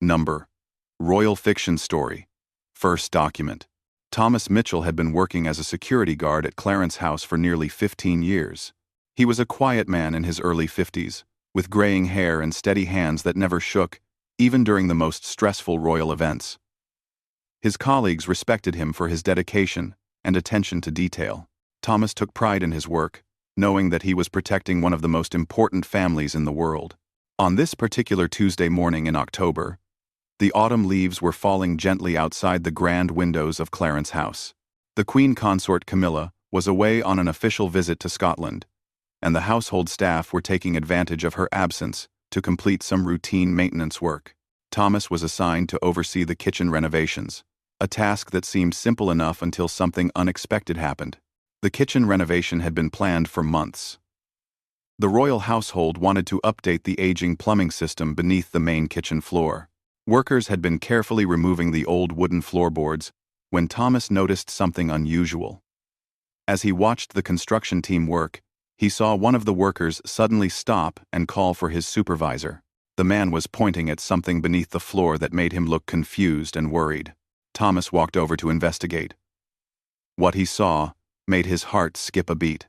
Number: Royal Fiction Story. First document. Thomas Mitchell had been working as a security guard at Clarence House for nearly 15 years. He was a quiet man in his early 50s, with graying hair and steady hands that never shook, even during the most stressful royal events. His colleagues respected him for his dedication and attention to detail. Thomas took pride in his work, knowing that he was protecting one of the most important families in the world. On this particular Tuesday morning in October, the autumn leaves were falling gently outside the grand windows of Clarence House. The Queen Consort Camilla was away on an official visit to Scotland, and the household staff were taking advantage of her absence to complete some routine maintenance work. Thomas was assigned to oversee the kitchen renovations, a task that seemed simple enough until something unexpected happened. The kitchen renovation had been planned for months. The royal household wanted to update the aging plumbing system beneath the main kitchen floor. Workers had been carefully removing the old wooden floorboards when Thomas noticed something unusual. As he watched the construction team work, he saw one of the workers suddenly stop and call for his supervisor. The man was pointing at something beneath the floor that made him look confused and worried. Thomas walked over to investigate. What he saw made his heart skip a beat.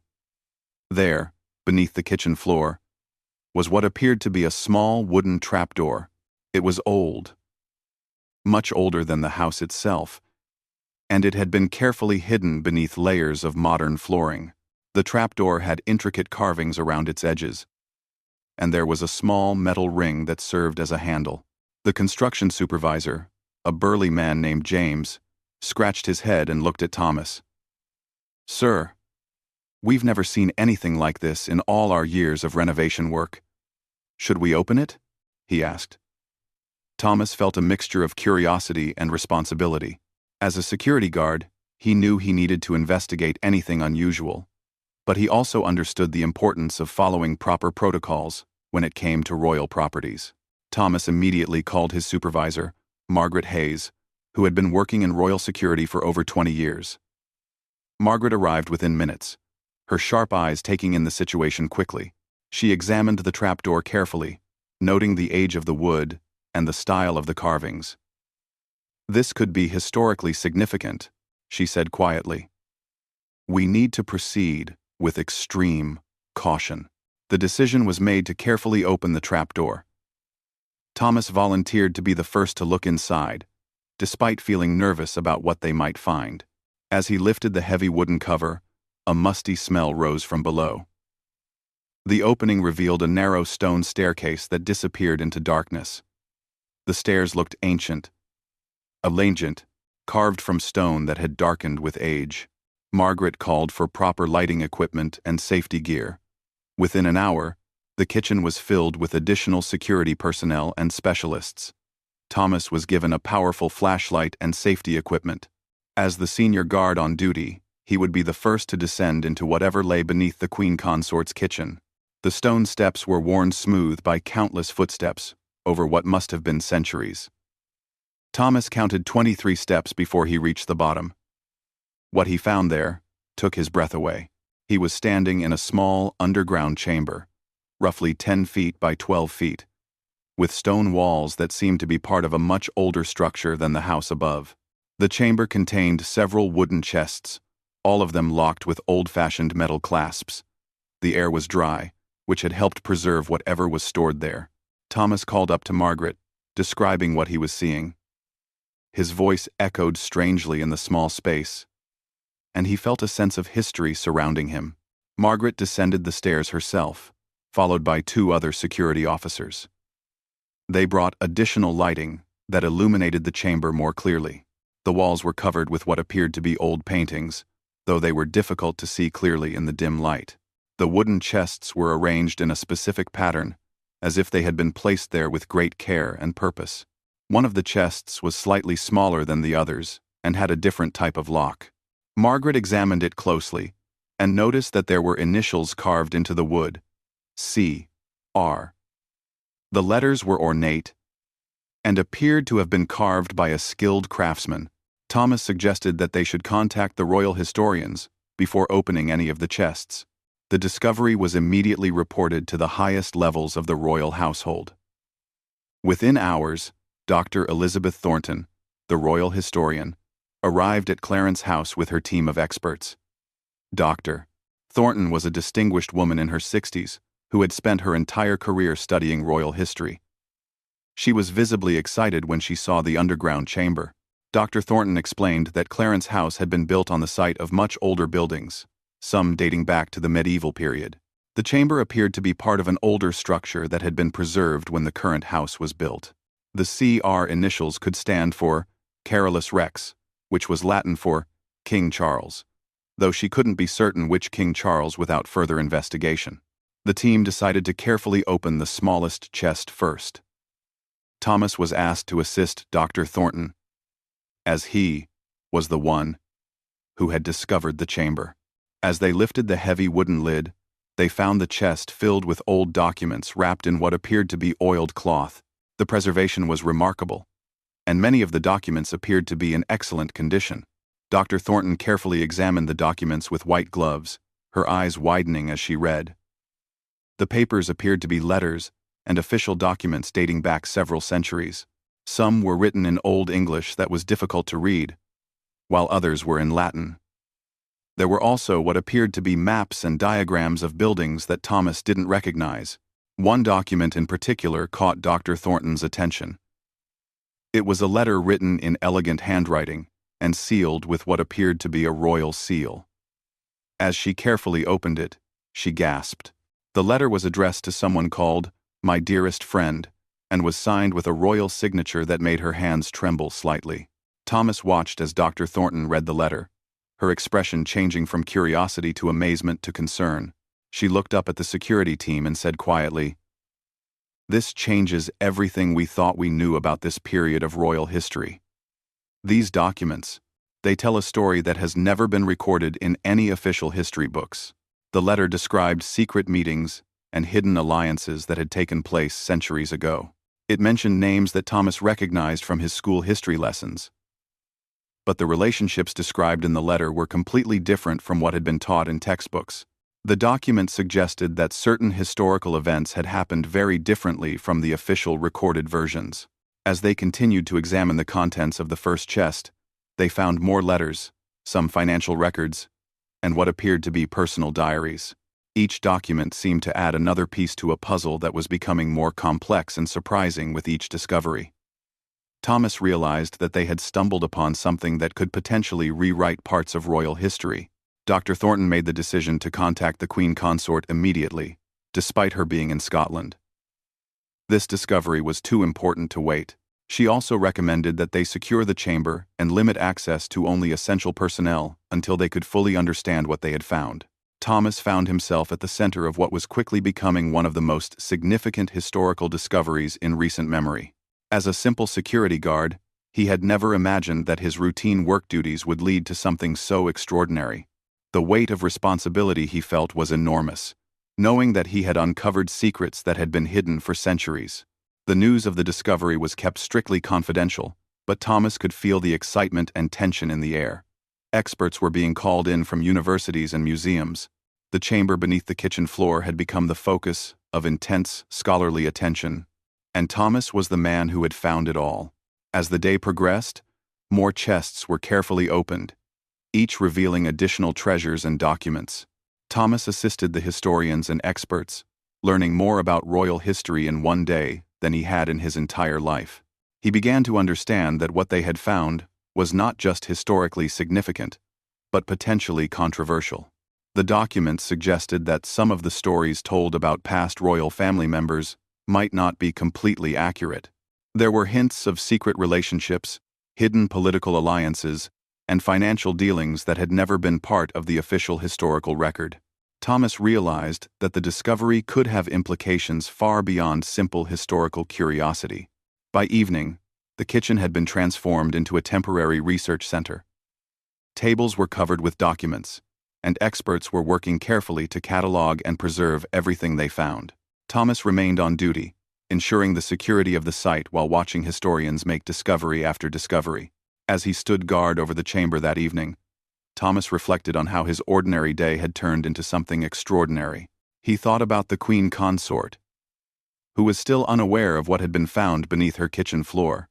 There, beneath the kitchen floor, was what appeared to be a small wooden trapdoor. It was old, much older than the house itself, and it had been carefully hidden beneath layers of modern flooring. The trapdoor had intricate carvings around its edges, and there was a small metal ring that served as a handle. The construction supervisor, a burly man named James, scratched his head and looked at Thomas. "Sir, we've never seen anything like this in all our years of renovation work. Should we open it?" he asked. Thomas felt a mixture of curiosity and responsibility. As a security guard, he knew he needed to investigate anything unusual, but he also understood the importance of following proper protocols when it came to royal properties. Thomas immediately called his supervisor, Margaret Hayes, who had been working in royal security for over 20 years. Margaret arrived within minutes, her sharp eyes taking in the situation quickly. She examined the trapdoor carefully, noting the age of the wood and the style of the carvings. "This could be historically significant," she said quietly. "We need to proceed with extreme caution." The decision was made to carefully open the trapdoor. Thomas volunteered to be the first to look inside, despite feeling nervous about what they might find. As he lifted the heavy wooden cover, a musty smell rose from below. The opening revealed a narrow stone staircase that disappeared into darkness. The stairs looked ancient, carved from stone that had darkened with age. Margaret called for proper lighting equipment and safety gear. Within an hour, the kitchen was filled with additional security personnel and specialists. Thomas was given a powerful flashlight and safety equipment. As the senior guard on duty, he would be the first to descend into whatever lay beneath the Queen Consort's kitchen. The stone steps were worn smooth by countless footsteps over what must have been centuries. Thomas counted 23 steps before he reached the bottom. What he found there took his breath away. He was standing in a small underground chamber, roughly 10 feet by 12 feet, with stone walls that seemed to be part of a much older structure than the house above. The chamber contained several wooden chests, all of them locked with old-fashioned metal clasps. The air was dry, which had helped preserve whatever was stored there. Thomas called up to Margaret, describing what he was seeing. His voice echoed strangely in the small space, and he felt a sense of history surrounding him. Margaret descended the stairs herself, followed by 2 other security officers. They brought additional lighting that illuminated the chamber more clearly. The walls were covered with what appeared to be old paintings, though they were difficult to see clearly in the dim light. The wooden chests were arranged in a specific pattern, as if they had been placed there with great care and purpose. One of the chests was slightly smaller than the others and had a different type of lock. Margaret examined it closely and noticed that there were initials carved into the wood: C.R. The letters were ornate and appeared to have been carved by a skilled craftsman. Thomas suggested that they should contact the royal historians before opening any of the chests. The discovery was immediately reported to the highest levels of the royal household. Within hours, Dr. Elizabeth Thornton, the royal historian, arrived at Clarence House with her team of experts. Dr. Thornton was a distinguished woman in her 60s who had spent her entire career studying royal history. She was visibly excited when she saw the underground chamber. Dr. Thornton explained that Clarence House had been built on the site of much older buildings, some dating back to the medieval period. The chamber appeared to be part of an older structure that had been preserved when the current house was built. The CR initials could stand for Carolus Rex, which was Latin for King Charles, though she couldn't be certain which King Charles without further investigation. The team decided to carefully open the smallest chest first. Thomas was asked to assist Dr. Thornton, as he was the one who had discovered the chamber. As they lifted the heavy wooden lid, they found the chest filled with old documents wrapped in what appeared to be oiled cloth. The preservation was remarkable, and many of the documents appeared to be in excellent condition. Dr. Thornton carefully examined the documents with white gloves, her eyes widening as she read. The papers appeared to be letters and official documents dating back several centuries. Some were written in Old English that was difficult to read, while others were in Latin. There were also what appeared to be maps and diagrams of buildings that Thomas didn't recognize. One document in particular caught Dr. Thornton's attention. It was a letter written in elegant handwriting and sealed with what appeared to be a royal seal. As she carefully opened it, she gasped. The letter was addressed to someone called "My Dearest Friend," and was signed with a royal signature that made her hands tremble slightly. Thomas watched as Dr. Thornton read the letter, her expression changing from curiosity to amazement to concern. She looked up at the security team and said quietly, "This changes everything we thought we knew about this period of royal history. These documents, they tell a story that has never been recorded in any official history books." The letter described secret meetings and hidden alliances that had taken place centuries ago. It mentioned names that Thomas recognized from his school history lessons. But the relationships described in the letter were completely different from what had been taught in textbooks. The document suggested that certain historical events had happened very differently from the official recorded versions. As they continued to examine the contents of the first chest, they found more letters, some financial records, and what appeared to be personal diaries. Each document seemed to add another piece to a puzzle that was becoming more complex and surprising with each discovery. Thomas realized that they had stumbled upon something that could potentially rewrite parts of royal history. Dr. Thornton made the decision to contact the Queen Consort immediately, despite her being in Scotland. This discovery was too important to wait. She also recommended that they secure the chamber and limit access to only essential personnel until they could fully understand what they had found. Thomas found himself at the center of what was quickly becoming one of the most significant historical discoveries in recent memory. As a simple security guard, he had never imagined that his routine work duties would lead to something so extraordinary. The weight of responsibility he felt was enormous, knowing that he had uncovered secrets that had been hidden for centuries. The news of the discovery was kept strictly confidential, but Thomas could feel the excitement and tension in the air. Experts were being called in from universities and museums. The chamber beneath the kitchen floor had become the focus of intense, scholarly attention, and Thomas was the man who had found it all. As the day progressed, more chests were carefully opened, each revealing additional treasures and documents. Thomas assisted the historians and experts, learning more about royal history in one day than he had in his entire life. He began to understand that what they had found was not just historically significant, but potentially controversial. The documents suggested that some of the stories told about past royal family members might not be completely accurate. There were hints of secret relationships, hidden political alliances, and financial dealings that had never been part of the official historical record. Thomas realized that the discovery could have implications far beyond simple historical curiosity. By evening, the kitchen had been transformed into a temporary research center. Tables were covered with documents, and experts were working carefully to catalog and preserve everything they found. Thomas remained on duty, ensuring the security of the site while watching historians make discovery after discovery. As he stood guard over the chamber that evening, Thomas reflected on how his ordinary day had turned into something extraordinary. He thought about the Queen Consort, who was still unaware of what had been found beneath her kitchen floor.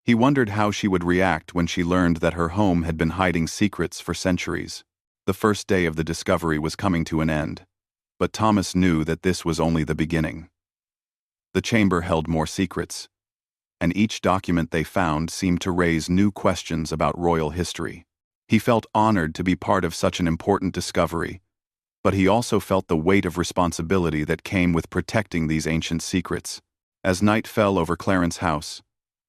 He wondered how she would react when she learned that her home had been hiding secrets for centuries. The first day of the discovery was coming to an end, but Thomas knew that this was only the beginning. The chamber held more secrets, and each document they found seemed to raise new questions about royal history. He felt honored to be part of such an important discovery, but he also felt the weight of responsibility that came with protecting these ancient secrets. As night fell over Clarence House,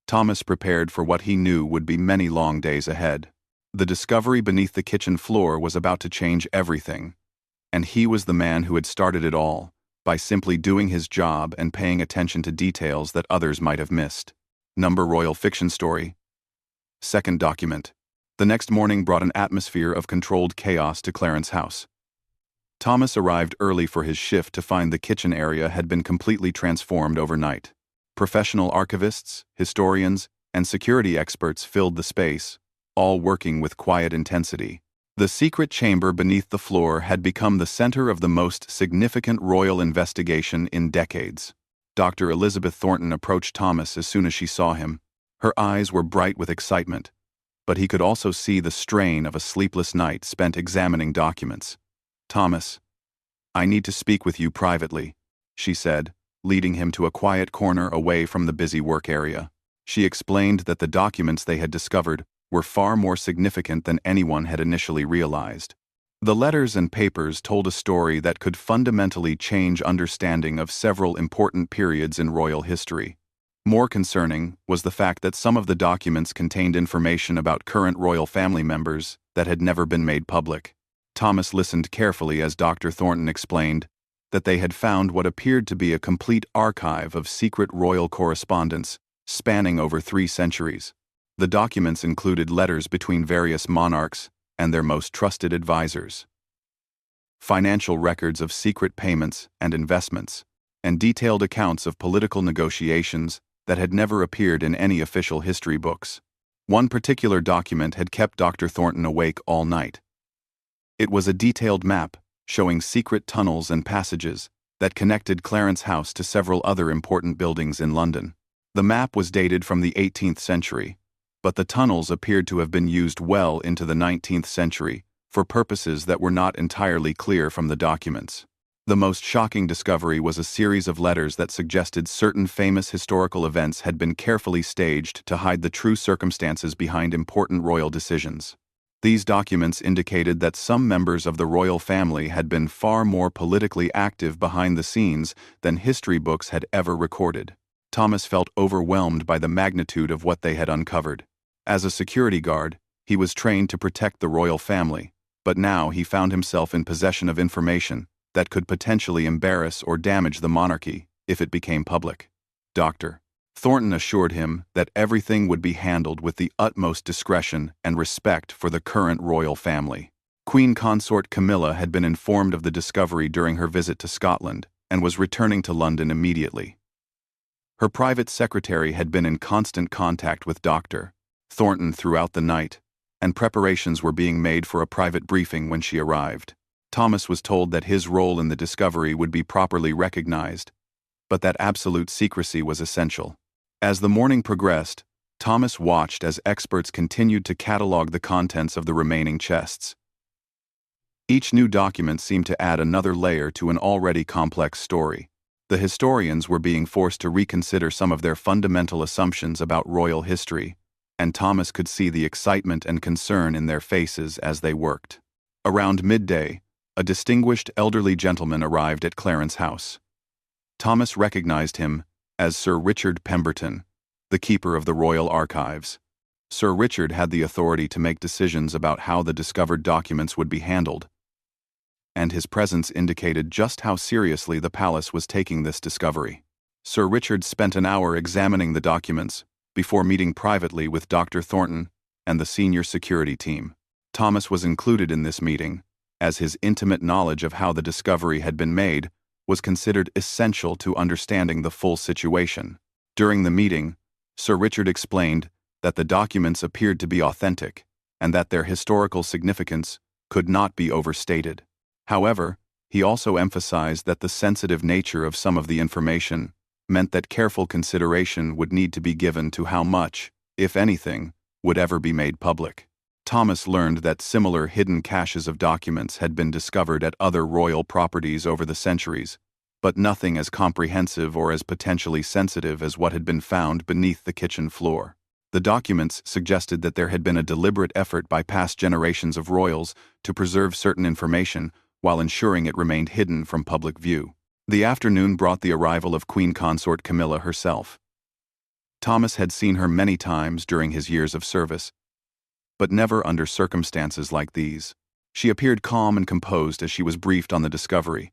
Thomas prepared for what he knew would be many long days ahead. The discovery beneath the kitchen floor was about to change everything, and he was the man who had started it all, by simply doing his job and paying attention to details that others might have missed. Number Royal Fiction Story. Second document. The next morning brought an atmosphere of controlled chaos to Clarence House. Thomas arrived early for his shift to find the kitchen area had been completely transformed overnight. Professional archivists, historians, and security experts filled the space, all working with quiet intensity. The secret chamber beneath the floor had become the center of the most significant royal investigation in decades. Dr. Elizabeth Thornton approached Thomas as soon as she saw him. Her eyes were bright with excitement, but he could also see the strain of a sleepless night spent examining documents. "Thomas, I need to speak with you privately," she said, leading him to a quiet corner away from the busy work area. She explained that the documents they had discovered were far more significant than anyone had initially realized. The letters and papers told a story that could fundamentally change understanding of several important periods in royal history. More concerning was the fact that some of the documents contained information about current royal family members that had never been made public. Thomas listened carefully as Dr. Thornton explained that they had found what appeared to be a complete archive of secret royal correspondence spanning over 3 centuries. The documents included letters between various monarchs and their most trusted advisors, financial records of secret payments and investments, and detailed accounts of political negotiations that had never appeared in any official history books. One particular document had kept Dr. Thornton awake all night. It was a detailed map showing secret tunnels and passages that connected Clarence House to several other important buildings in London. The map was dated from the 18th century, but the tunnels appeared to have been used well into the 19th century for purposes that were not entirely clear from the documents. The most shocking discovery was a series of letters that suggested certain famous historical events had been carefully staged to hide the true circumstances behind important royal decisions. These documents indicated that some members of the royal family had been far more politically active behind the scenes than history books had ever recorded. Thomas felt overwhelmed by the magnitude of what they had uncovered. As a security guard, he was trained to protect the royal family, but now he found himself in possession of information that could potentially embarrass or damage the monarchy if it became public. Dr. Thornton assured him that everything would be handled with the utmost discretion and respect for the current royal family. Queen Consort Camilla had been informed of the discovery during her visit to Scotland and was returning to London immediately. Her private secretary had been in constant contact with Dr. Thornton throughout the night, and preparations were being made for a private briefing when she arrived. Thomas was told that his role in the discovery would be properly recognized, but that absolute secrecy was essential. As the morning progressed, Thomas watched as experts continued to catalog the contents of the remaining chests. Each new document seemed to add another layer to an already complex story. The historians were being forced to reconsider some of their fundamental assumptions about royal history, and Thomas could see the excitement and concern in their faces as they worked. Around midday, a distinguished elderly gentleman arrived at Clarence House. Thomas recognized him as Sir Richard Pemberton, the keeper of the royal archives. Sir Richard had the authority to make decisions about how the discovered documents would be handled, and his presence indicated just how seriously the palace was taking this discovery. Sir Richard spent an hour examining the documents before meeting privately with Dr. Thornton and the senior security team. Thomas was included in this meeting, as his intimate knowledge of how the discovery had been made was considered essential to understanding the full situation. During the meeting, Sir Richard explained that the documents appeared to be authentic and that their historical significance could not be overstated. However, he also emphasized that the sensitive nature of some of the information meant that careful consideration would need to be given to how much, if anything, would ever be made public. Thomas learned that similar hidden caches of documents had been discovered at other royal properties over the centuries, but nothing as comprehensive or as potentially sensitive as what had been found beneath the kitchen floor. The documents suggested that there had been a deliberate effort by past generations of royals to preserve certain information while ensuring it remained hidden from public view. The afternoon brought the arrival of Queen Consort Camilla herself. Thomas had seen her many times during his years of service, but never under circumstances like these. She appeared calm and composed as she was briefed on the discovery,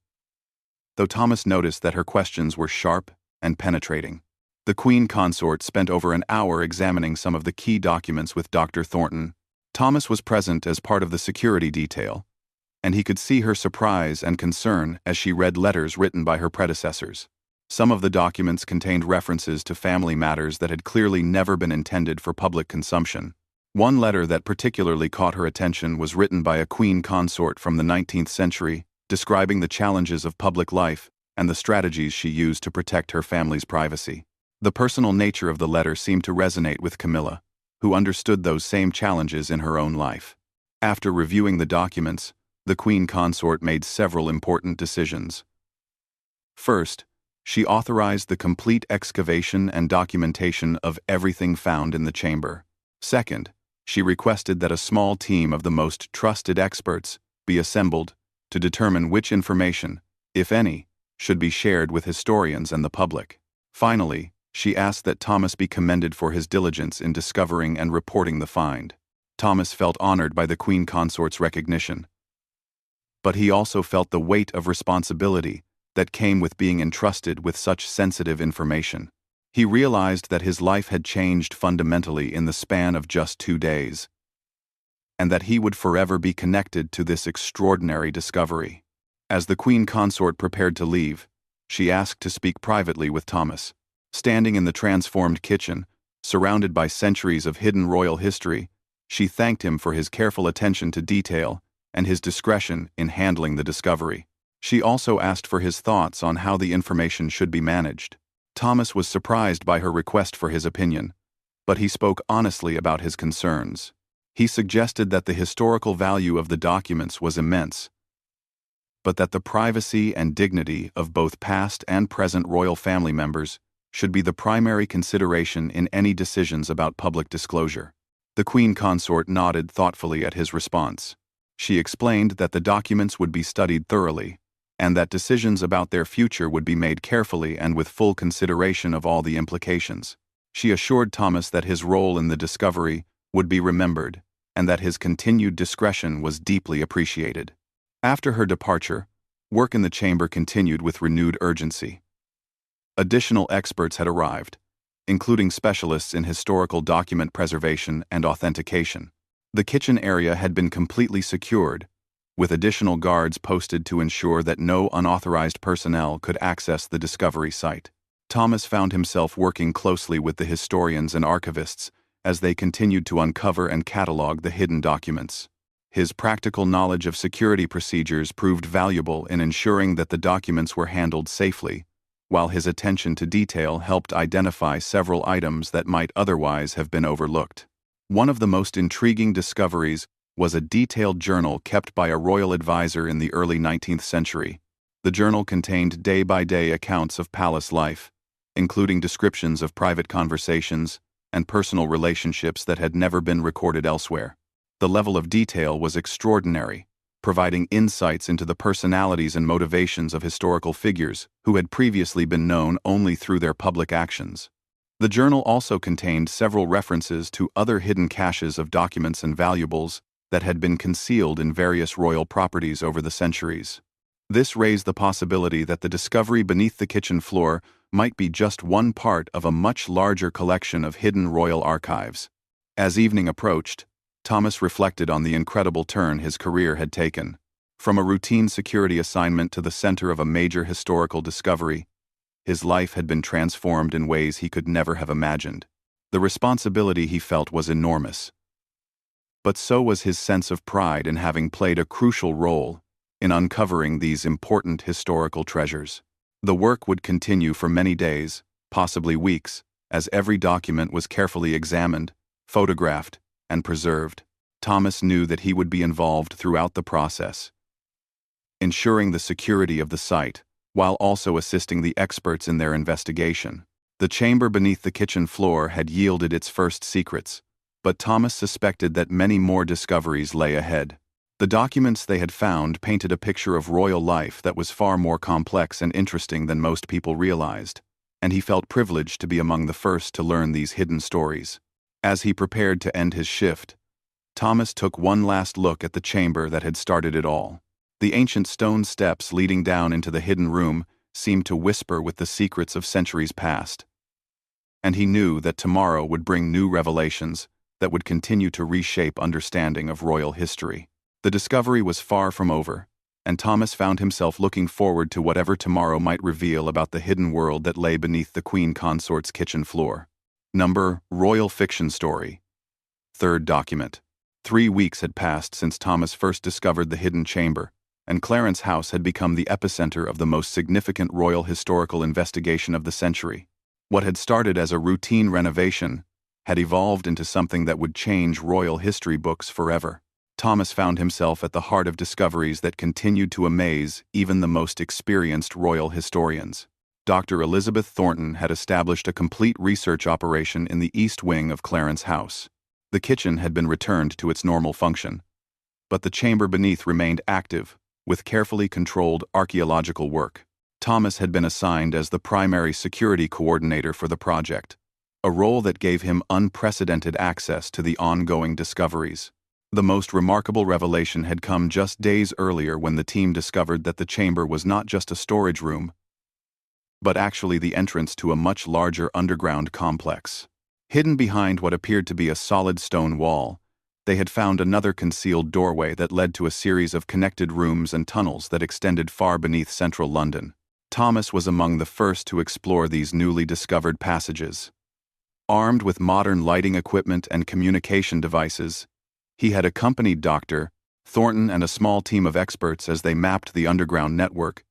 though Thomas noticed that her questions were sharp and penetrating. The Queen Consort spent over an hour examining some of the key documents with Dr. Thornton. Thomas was present as part of the security detail, and he could see her surprise and concern as she read letters written by her predecessors. Some of the documents contained references to family matters that had clearly never been intended for public consumption. One letter that particularly caught her attention was written by a queen consort from the 19th century, describing the challenges of public life and the strategies she used to protect her family's privacy. The personal nature of the letter seemed to resonate with Camilla, who understood those same challenges in her own life. After reviewing the documents, the queen consort made several important decisions. First, she authorized the complete excavation and documentation of everything found in the chamber. Second, she requested that a small team of the most trusted experts be assembled to determine which information, if any, should be shared with historians and the public. Finally, she asked that Thomas be commended for his diligence in discovering and reporting the find. Thomas felt honored by the queen consort's recognition, but he also felt the weight of responsibility that came with being entrusted with such sensitive information. He realized that his life had changed fundamentally in the span of just 2 days, and that he would forever be connected to this extraordinary discovery. As the queen consort prepared to leave, she asked to speak privately with Thomas. Standing in the transformed kitchen, surrounded by centuries of hidden royal history, she thanked him for his careful attention to detail and his discretion in handling the discovery. She also asked for his thoughts on how the information should be managed. Thomas was surprised by her request for his opinion, but he spoke honestly about his concerns. He suggested that the historical value of the documents was immense, but that the privacy and dignity of both past and present royal family members should be the primary consideration in any decisions about public disclosure. The queen consort nodded thoughtfully at his response. She explained that the documents would be studied thoroughly, and that decisions about their future would be made carefully and with full consideration of all the implications. She assured Thomas that his role in the discovery would be remembered, and that his continued discretion was deeply appreciated. After her departure, work in the chamber continued with renewed urgency. Additional experts had arrived, including specialists in historical document preservation and authentication. The kitchen area had been completely secured, with additional guards posted to ensure that no unauthorized personnel could access the discovery site. Thomas found himself working closely with the historians and archivists as they continued to uncover and catalog the hidden documents. His practical knowledge of security procedures proved valuable in ensuring that the documents were handled safely, while his attention to detail helped identify several items that might otherwise have been overlooked. One of the most intriguing discoveries was a detailed journal kept by a royal advisor in the early 19th century. The journal contained day-by-day accounts of palace life, including descriptions of private conversations and personal relationships that had never been recorded elsewhere. The level of detail was extraordinary, providing insights into the personalities and motivations of historical figures who had previously been known only through their public actions. The journal also contained several references to other hidden caches of documents and valuables that had been concealed in various royal properties over the centuries. This raised the possibility that the discovery beneath the kitchen floor might be just one part of a much larger collection of hidden royal archives. As evening approached, Thomas reflected on the incredible turn his career had taken. From a routine security assignment to the center of a major historical discovery, his life had been transformed in ways he could never have imagined. The responsibility he felt was enormous, but so was his sense of pride in having played a crucial role in uncovering these important historical treasures. The work would continue for many days, possibly weeks, as every document was carefully examined photographed, and preserved. Thomas knew that he would be involved throughout the process, ensuring the security of the site, while also assisting the experts in their investigation. The chamber beneath the kitchen floor had yielded its first secrets, but Thomas suspected that many more discoveries lay ahead. The documents they had found painted a picture of royal life that was far more complex and interesting than most people realized, and he felt privileged to be among the first to learn these hidden stories. As he prepared to end his shift, Thomas took one last look at the chamber that had started it all. The ancient stone steps leading down into the hidden room seemed to whisper with the secrets of centuries past. And he knew that tomorrow would bring new revelations that would continue to reshape understanding of royal history. The discovery was far from over, and Thomas found himself looking forward to whatever tomorrow might reveal about the hidden world that lay beneath the Queen Consort's kitchen floor. Number: Royal Fiction Story. Third document. 3 weeks had passed since Thomas first discovered the hidden chamber, and Clarence House had become the epicenter of the most significant royal historical investigation of the century. What had started as a routine renovation had evolved into something that would change royal history books forever. Thomas found himself at the heart of discoveries that continued to amaze even the most experienced royal historians. Dr. Elizabeth Thornton had established a complete research operation in the East Wing of Clarence House. The kitchen had been returned to its normal function, but the chamber beneath remained active, with carefully controlled archaeological work. Thomas had been assigned as the primary security coordinator for the project, a role that gave him unprecedented access to the ongoing discoveries. The most remarkable revelation had come just days earlier when the team discovered that the chamber was not just a storage room, but actually the entrance to a much larger underground complex. Hidden behind what appeared to be a solid stone wall, they had found another concealed doorway that led to a series of connected rooms and tunnels that extended far beneath central London. Thomas was among the first to explore these newly discovered passages. Armed with modern lighting equipment and communication devices, he had accompanied Dr. Thornton and a small team of experts as they mapped the underground network.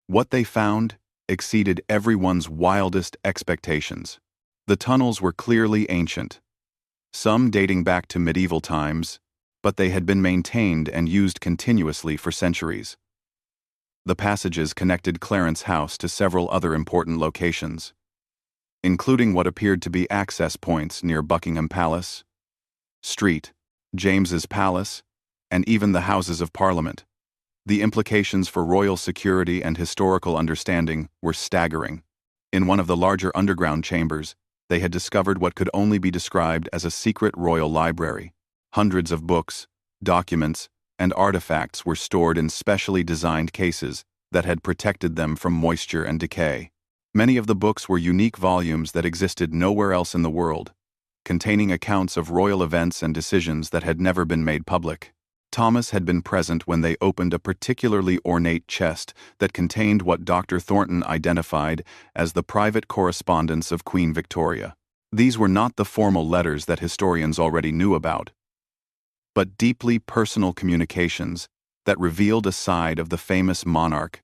What they found exceeded everyone's wildest expectations. The tunnels were clearly ancient, some dating back to medieval times, but they had been maintained and used continuously for centuries. The passages connected Clarence House to several other important locations, including what appeared to be access points near Buckingham Palace, Street, James's Palace, and even the Houses of Parliament. The implications for royal security and historical understanding were staggering. In one of the larger underground chambers, they had discovered what could only be described as a secret royal library. Hundreds of books, documents, and artifacts were stored in specially designed cases that had protected them from moisture and decay. Many of the books were unique volumes that existed nowhere else in the world, containing accounts of royal events and decisions that had never been made public. Thomas had been present when they opened a particularly ornate chest that contained what Dr. Thornton identified as the private correspondence of Queen Victoria. These were not the formal letters that historians already knew about, but deeply personal communications that revealed a side of the famous monarch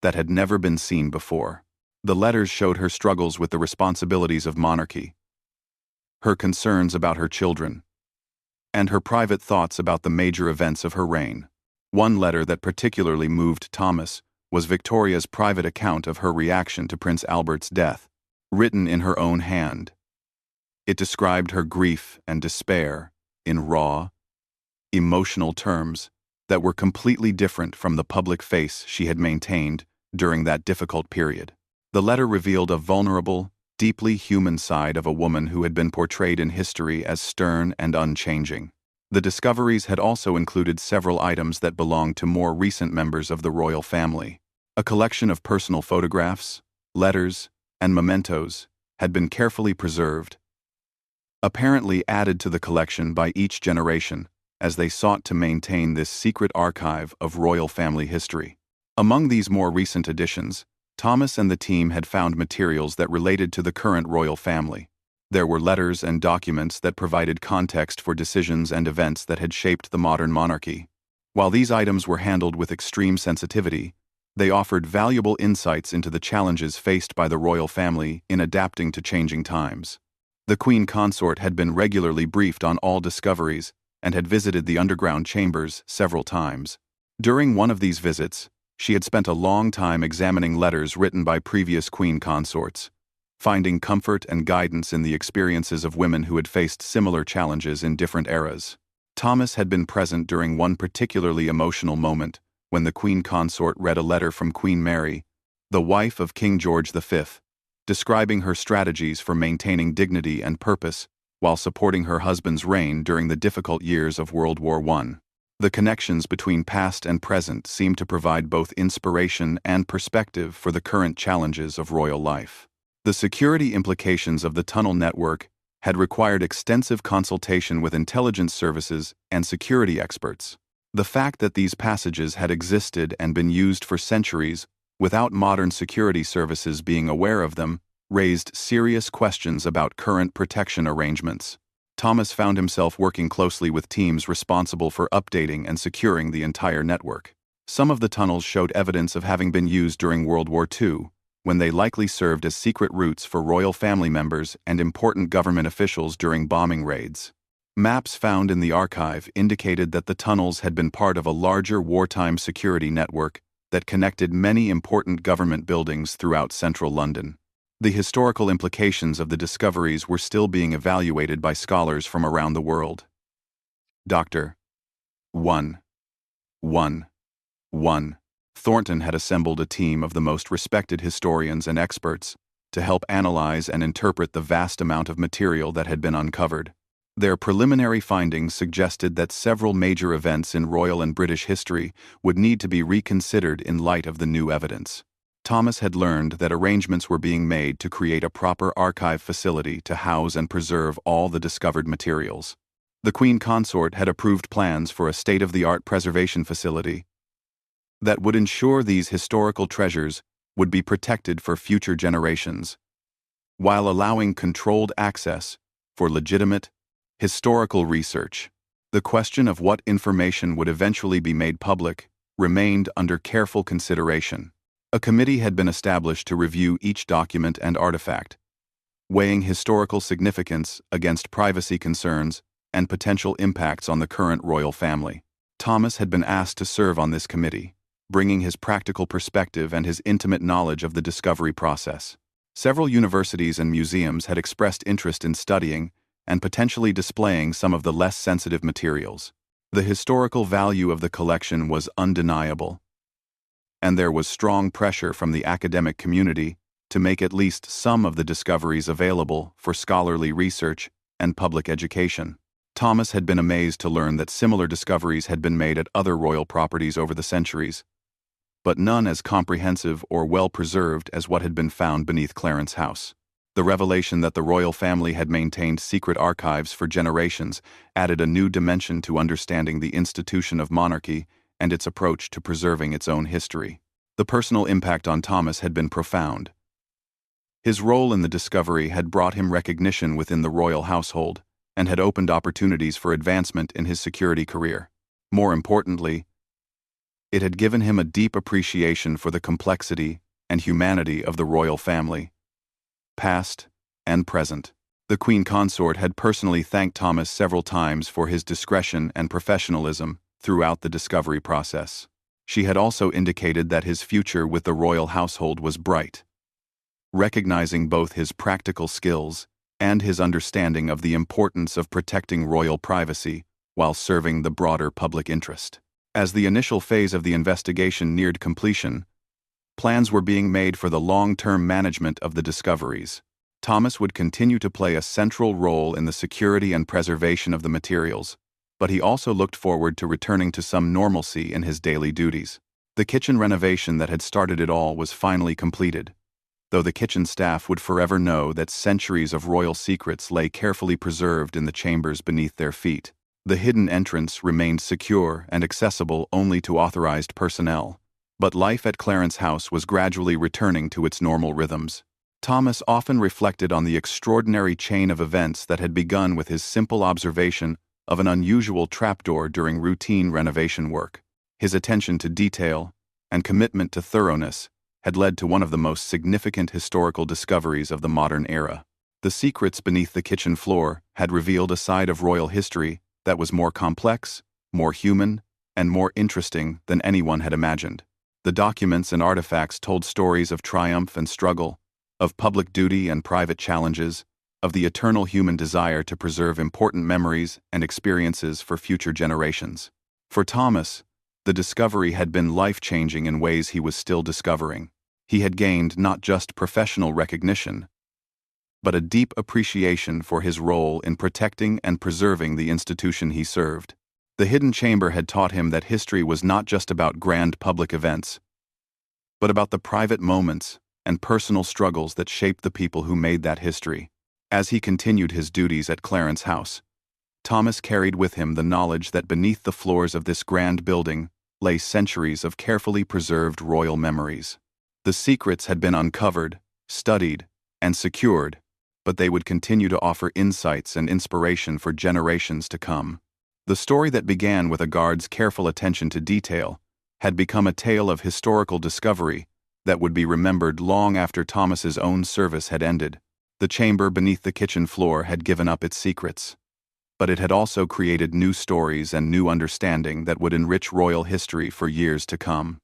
that had never been seen before. The letters showed her struggles with the responsibilities of monarchy, her concerns about her children, and her private thoughts about the major events of her reign. One letter that particularly moved Thomas was Victoria's private account of her reaction to Prince Albert's death, written in her own hand. It described her grief and despair in raw, emotional terms that were completely different from the public face she had maintained during that difficult period. The letter revealed a vulnerable, deeply human side of a woman who had been portrayed in history as stern and unchanging. The discoveries had also included several items that belonged to more recent members of the royal family. A collection of personal photographs, letters, and mementos had been carefully preserved, apparently added to the collection by each generation as they sought to maintain this secret archive of royal family history. Among these more recent additions, Thomas and the team had found materials that related to the current royal family. There were letters and documents that provided context for decisions and events that had shaped the modern monarchy. While these items were handled with extreme sensitivity, they offered valuable insights into the challenges faced by the royal family in adapting to changing times. The queen consort had been regularly briefed on all discoveries and had visited the underground chambers several times. During one of these visits, she had spent a long time examining letters written by previous queen consorts, finding comfort and guidance in the experiences of women who had faced similar challenges in different eras. Thomas had been present during one particularly emotional moment when the queen consort read a letter from Queen Mary, the wife of King George V, describing her strategies for maintaining dignity and purpose while supporting her husband's reign during the difficult years of World War I. The connections between past and present seem to provide both inspiration and perspective for the current challenges of royal life. The security implications of the tunnel network had required extensive consultation with intelligence services and security experts. The fact that these passages had existed and been used for centuries without modern security services being aware of them raised serious questions about current protection arrangements. Thomas found himself working closely with teams responsible for updating and securing the entire network. Some of the tunnels showed evidence of having been used during World War II, when they likely served as secret routes for royal family members and important government officials during bombing raids. Maps found in the archive indicated that the tunnels had been part of a larger wartime security network that connected many important government buildings throughout central London. The historical implications of the discoveries were still being evaluated by scholars from around the world. Dr. 1. Thornton had assembled a team of the most respected historians and experts to help analyze and interpret the vast amount of material that had been uncovered. Their preliminary findings suggested that several major events in royal and British history would need to be reconsidered in light of the new evidence. Thomas had learned that arrangements were being made to create a proper archive facility to house and preserve all the discovered materials. The Queen Consort had approved plans for a state-of-the-art preservation facility that would ensure these historical treasures would be protected for future generations, while allowing controlled access for legitimate historical research. The question of what information would eventually be made public remained under careful consideration. A committee had been established to review each document and artifact, weighing historical significance against privacy concerns and potential impacts on the current royal family. Thomas had been asked to serve on this committee, bringing his practical perspective and his intimate knowledge of the discovery process. Several universities and museums had expressed interest in studying and potentially displaying some of the less sensitive materials. The historical value of the collection was undeniable, and there was strong pressure from the academic community to make at least some of the discoveries available for scholarly research and public education. Thomas had been amazed to learn that similar discoveries had been made at other royal properties over the centuries, but none as comprehensive or well-preserved as what had been found beneath Clarence House. The revelation that the royal family had maintained secret archives for generations added a new dimension to understanding the institution of monarchy and its approach to preserving its own history. The personal impact on Thomas had been profound. His role in the discovery had brought him recognition within the royal household and had opened opportunities for advancement in his security career. More importantly, it had given him a deep appreciation for the complexity and humanity of the royal family, past and present. The Queen Consort had personally thanked Thomas several times for his discretion and professionalism throughout the discovery process. She had also indicated that his future with the royal household was bright, recognizing both his practical skills and his understanding of the importance of protecting royal privacy while serving the broader public interest. As the initial phase of the investigation neared completion, plans were being made for the long-term management of the discoveries. Thomas would continue to play a central role in the security and preservation of the materials, but he also looked forward to returning to some normalcy in his daily duties. The kitchen renovation that had started it all was finally completed, though the kitchen staff would forever know that centuries of royal secrets lay carefully preserved in the chambers beneath their feet. The hidden entrance remained secure and accessible only to authorized personnel, but life at Clarence House was gradually returning to its normal rhythms. Thomas often reflected on the extraordinary chain of events that had begun with his simple observation of an unusual trapdoor during routine renovation work. His attention to detail and commitment to thoroughness had led to one of the most significant historical discoveries of the modern era. The secrets beneath the kitchen floor had revealed a side of royal history that was more complex, more human, and more interesting than anyone had imagined. The documents and artifacts told stories of triumph and struggle, of public duty and private challenges, of the eternal human desire to preserve important memories and experiences for future generations. For Thomas, the discovery had been life-changing in ways he was still discovering. He had gained not just professional recognition, but a deep appreciation for his role in protecting and preserving the institution he served. The hidden chamber had taught him that history was not just about grand public events, but about the private moments and personal struggles that shaped the people who made that history. As he continued his duties at Clarence House, Thomas carried with him the knowledge that beneath the floors of this grand building lay centuries of carefully preserved royal memories. The secrets had been uncovered, studied, and secured, but they would continue to offer insights and inspiration for generations to come. The story that began with a guard's careful attention to detail had become a tale of historical discovery that would be remembered long after Thomas's own service had ended. The chamber beneath the kitchen floor had given up its secrets, but it had also created new stories and new understanding that would enrich royal history for years to come.